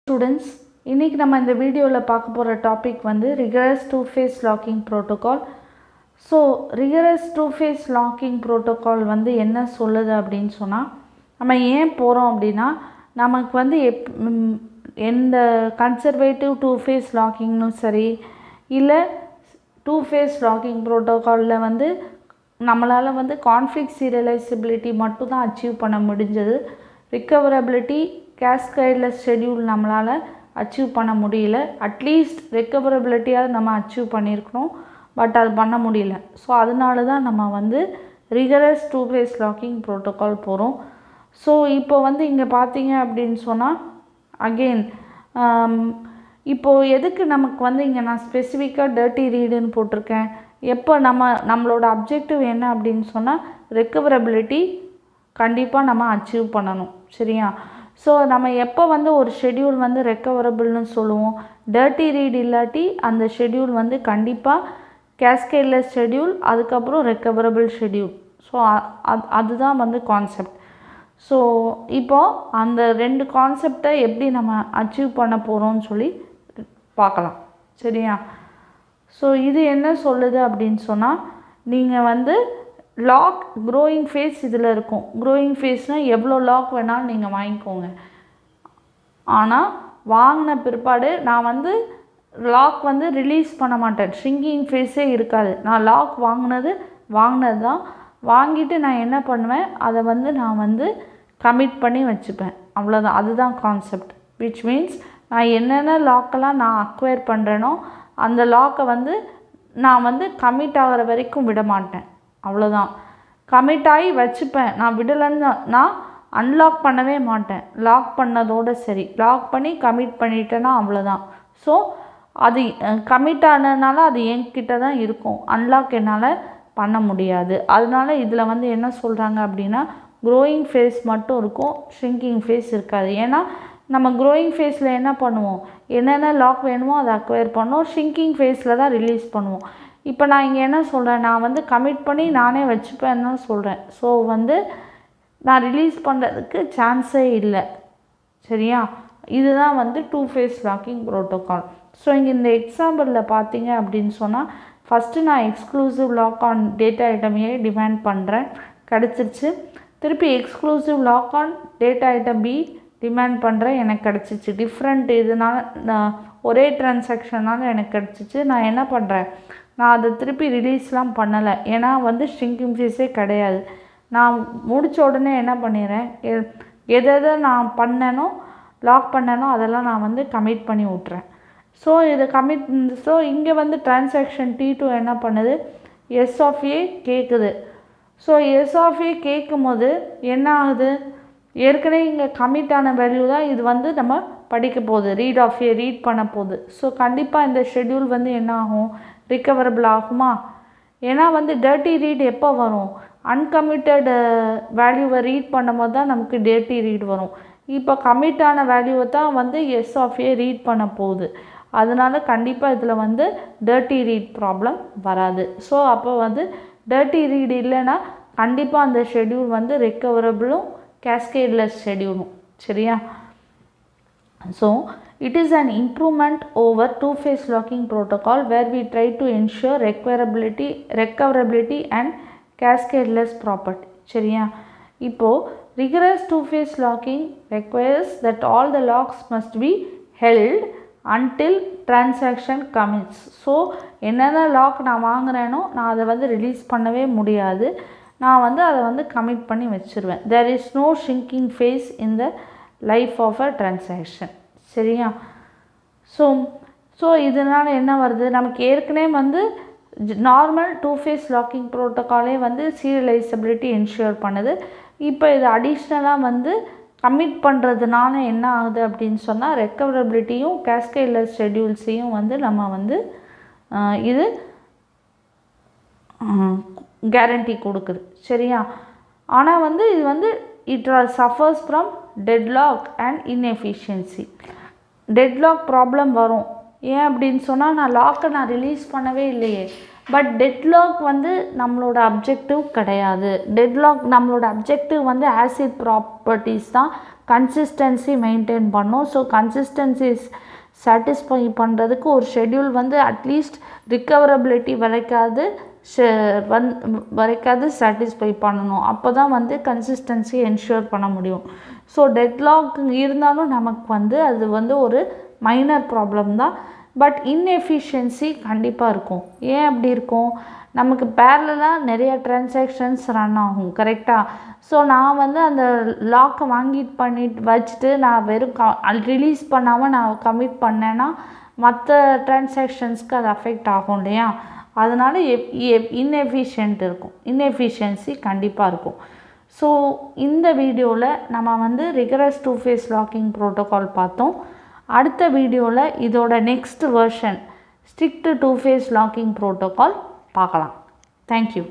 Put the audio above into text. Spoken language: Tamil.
Students, இன்னைக்கு நம்ம இந்த வீடியோவில் பார்க்க போகிற டாபிக் வந்து rigorous two-phase locking protocol. So rigorous two-phase locking protocol வந்து என்ன சொல்லுது அப்படின்னு சொன்னால், நம்ம ஏன் போகிறோம் அப்படின்னா, நமக்கு வந்து எந்த கன்சர்வேட்டிவ் two-phase லாக்கிங்னும் சரி, இல்லை two-phase locking ப்ரோட்டோகாலில் வந்து நம்மளால் வந்து கான்ஃப்ளிக்ட் சீரியலைசபிலிட்டி மட்டும் தான் அச்சீவ் பண்ண முடிஞ்சது. ரிக்கவரபிலிட்டி கேஸ்கேட்லெஸ் ஷெட்யூல் நம்மளால் அச்சீவ் பண்ண முடியல. அட்லீஸ்ட் ரெக்கவரபிலிட்டியாவது நம்ம அச்சீவ் பண்ணியிருக்கணும், பட் அது பண்ண முடியல. ஸோ அதனால தான் நம்ம வந்து ரிகரஸ் two-phase லாக்கிங் ப்ரோட்டோகால் போகிறோம். ஸோ இப்போ வந்து இங்கே பார்த்தீங்க அப்படின்னு சொன்னால், அகெயின் இப்போது எதுக்கு நமக்கு வந்து இங்கே நான் ஸ்பெசிஃபிக்காக டர்ட்டி ரீடுன்னு போட்டிருக்கேன். எப்போ நம்மளோட அப்ஜெக்டிவ் என்ன அப்படின்னு சொன்னால், ரெக்கவரபிலிட்டி கண்டிப்பாக நம்ம அச்சீவ் பண்ணணும், சரியா? ஸோ நம்ம எப்போ வந்து ஒரு ஷெட்யூல் வந்து ரெக்கவரபிள்னு சொல்லுவோம், டர்ட்டி ரீட் இல்லாட்டி அந்த ஷெட்யூல் வந்து கண்டிப்பாக கேஸ்கேட்லெஸ் ஷெட்யூல், அதுக்கப்புறம் ரெக்கவரபிள் ஷெட்யூல். ஸோ அதுதான் வந்து கான்செப்ட். ஸோ இப்போது அந்த ரெண்டு கான்செப்டை எப்படி நம்ம அச்சீவ் பண்ண போகிறோம்னு சொல்லி பார்க்கலாம், சரியா? ஸோ இது என்ன சொல்லுது அப்படின்னு சொன்னால், நீங்கள் வந்து லாக் க்ரோயிங் ஃபேஸ் இதில் இருக்கும். க்ரோயிங் ஃபேஸ்னால் எவ்வளோ லாக் வேணாலும் நீங்கள் வாங்கிக்கோங்க. ஆனால் வாங்கின பிற்பாடு நான் வந்து லாக் வந்து ரிலீஸ் பண்ண மாட்டேன். ஷ்ரிங்கிங் ஃபேஸே இருக்காது. நான் லாக் வாங்கினது தான். வாங்கிட்டு நான் என்ன பண்ணுவேன், அதை வந்து நான் வந்து கமிட் பண்ணி வச்சுப்பேன், அவ்வளோதான். அதுதான் கான்செப்ட். விச் மீன்ஸ் நான் என்னென்ன லாக்கெல்லாம் நான் அக்வயர் பண்ணுறேனோ அந்த லாக்கை வந்து நான் வந்து கமிட் ஆகிற வரைக்கும் விட மாட்டேன், அவ்வளோதான். கமிட் ஆகி வச்சுப்பேன். நான் விடலைன்னு நான் அன்லாக் பண்ணவே மாட்டேன். லாக் பண்ணதோடு சரி. லாக் பண்ணி கமிட் பண்ணிட்டேன்னா அவ்வளோதான். ஸோ அது கமிட் ஆனதுனால அது என்கிட்ட தான் இருக்கும். அன்லாக் என்னால் பண்ண முடியாது. அதனால இதில் வந்து என்ன சொல்கிறாங்க அப்படின்னா, க்ரோயிங் ஃபேஸ் மட்டும் இருக்கும், ஷ்ரிங்கிங் ஃபேஸ் இருக்காது. ஏன்னா நம்ம க்ரோயிங் ஃபேஸில் என்ன பண்ணுவோம், என்னென்ன லாக் வேணுமோ அதை அக்வயர் பண்ணுவோம். ஷ்ரிங்கிங் ஃபேஸில் தான் ரிலீஸ் பண்ணுவோம். இப்போ நான் இங்கே என்ன சொல்கிறேன், நான் வந்து கமிட் பண்ணி நானே வச்சுப்பேன்னு தான் சொல்கிறேன். ஸோ வந்து நான் ரிலீஸ் பண்ணுறதுக்கு சான்ஸே இல்லை, சரியா? இதுதான் வந்து two-phase லாக்கிங் ப்ரோட்டோகால். ஸோ இங்கே இந்த எக்ஸாம்பிளில் பார்த்தீங்க அப்படின்னு சொன்னால், ஃபஸ்ட்டு நான் எக்ஸ்க்ளூசிவ் லாக் ஆன் டேட்டா ஐட்டமையே டிமாண்ட் பண்ணுறேன், கிடச்சிருச்சு. திருப்பி exclusive lock on data item B demand பண்ணுறேன், எனக்கு கிடச்சிச்சு. டிஃப்ரெண்ட் இதனால நான் ஒரே ட்ரான்சாக்ஷனால் எனக்கு கிடச்சிச்சு. நான் என்ன பண்ணுறேன், நான் அதை திருப்பி ரிலீஸ்லாம் பண்ணலை. ஏன்னா வந்து ஷ்ரிங்கிங் ஃபேஸே கிடையாது. நான் முடித்த உடனே என்ன பண்ணிடுறேன், எதை நான் பண்ணனோ லாக் பண்ணனோ அதெல்லாம் நான் வந்து கமிட் பண்ணி விட்றேன். ஸோ இதை ஸோ இங்கே வந்து ட்ரான்சாக்ஷன் T2 என்ன பண்ணுது, எஸ் ஆஃப் ஏ கேட்குது. ஸோ எஸ் ஆஃப் ஏ கேட்கும் போது என்ன ஆகுது, ஏற்கனவே இங்கே கமிட் ஆன வேல்யூ தான் இது வந்து நம்ம படிக்க போகுது, ரீட் ஆஃப் ஏ ரீட் பண்ண போகுது. ஸோ கண்டிப்பாக இந்த ஷெட்யூல் வந்து என்ன ஆகும், ரிக்கவரபிள் ஆகுமா? ஏன்னா வந்து டர்ட்டி ரீட் எப்போ வரும், அன்கமிட்டட் வேல்யூவை ரீட் பண்ணும்போது தான் நமக்கு டர்ட்டி ரீட் வரும். இப்போ கமிட்டான வேல்யூவை தான் வந்து எஸ் ஆஃப் ஏ ரீட் பண்ண போகுது. அதனால கண்டிப்பாக இதில் வந்து டர்ட்டி ரீட் ப்ராப்ளம் வராது. ஸோ அப்போ வந்து டர்ட்டி ரீட் இல்லைன்னா கண்டிப்பாக அந்த ஷெட்யூல் வந்து ரெக்கவரபிளும் கேஸ்கேட்லெஸ் ஷெட்யூலும், சரியா? So it is an improvement over two-phase locking protocol where we try to ensure recoverability and cascadeless property, சரியா? இப்போது rigorous two-phase locking requires that all the locks must be held until transaction commits. So என்னென்ன லாக் நான் வாங்குறேனோ நான் அதை வந்து ரிலீஸ் பண்ணவே முடியாது. நான் வந்து அதை வந்து கமிட் பண்ணி வச்சுருவேன். there is no shrinking phase in the life of a transaction, சரியா? ஸோ இதனால் என்ன வருது, நமக்கு ஏற்கனவே வந்து நார்மல் two-phase லாக்கிங் ப்ரோட்டோகாலே வந்து சீரியலைசபிலிட்டி என்ஷூர் பண்ணுது. இப்போ இது அடிஷ்னலாக வந்து கமிட் பண்ணுறதுனால என்ன ஆகுது அப்படின்னு சொன்னால், ரெக்கவரபிலிட்டியும் கேஸ்கேட்லெஸ் ஷெட்யூல்ஸையும் வந்து நம்ம வந்து இது கேரண்டி கொடுக்குது, சரியா? ஆனால் வந்து இது வந்து it suffers from deadlock and inefficiency. Deadlock problem வரும். ஏன் அப்படின்னு சொன்னால், நான் லாக்கை ரிலீஸ் பண்ணவே இல்லையே, பட் டெட்லாக் வந்து நம்மளோட அப்ஜெக்டிவ் கிடையாது. டெட்லாக் நம்மளோட அப்ஜெக்டிவ் வந்து ஆசிட் ப்ராப்பர்ட்டிஸ் தான் கன்சிஸ்டன்சி மெயின்டைன் பண்ணோம். ஸோ கன்சிஸ்டன்சி சாட்டிஸ்ஃபை பண்ணுறதுக்கு ஒரு ஷெட்யூல் வந்து அட்லீஸ்ட் ரிகவரபிலிட்டி வரைக்காது சாட்டிஸ்ஃபை பண்ணணும். அப்போ தான் வந்து கன்சிஸ்டன்சி என்ஷூர் பண்ண முடியும். ஸோ டெட்லாக் இருந்தாலும் நமக்கு வந்து அது வந்து ஒரு மைனர் ப்ராப்ளம் தான். பட் இன்எஃபிஷியன்சி கண்டிப்பாக இருக்கும். ஏன் அப்படி இருக்கும்? நமக்கு பேரலாக நிறைய டிரான்சாக்ஷன்ஸ் ரன் ஆகும், கரெக்டாக? ஸோ நான் வந்து அந்த லாக்கை பண்ணிட்டு வச்சுட்டு நான் வெறும் ரிலீஸ் பண்ணாமல் நான் கமிட் பண்ணேன்னா மற்ற டிரான்சாக்ஷன்ஸ்க்கு அது அஃபெக்ட் ஆகும் இல்லையா? அதனால் இன்எஃபிஷியன்சி கண்டிப்பாக இருக்கும். ஸோ இந்த வீடியோவில் நம்ம வந்து ரிகரஸ் 2 phase லாக்கிங் ப்ரோட்டோகால் பார்த்தோம். அடுத்த வீடியோவில் இதோட next version strict 2 phase locking protocol பார்க்கலாம். தேங்க்யூ.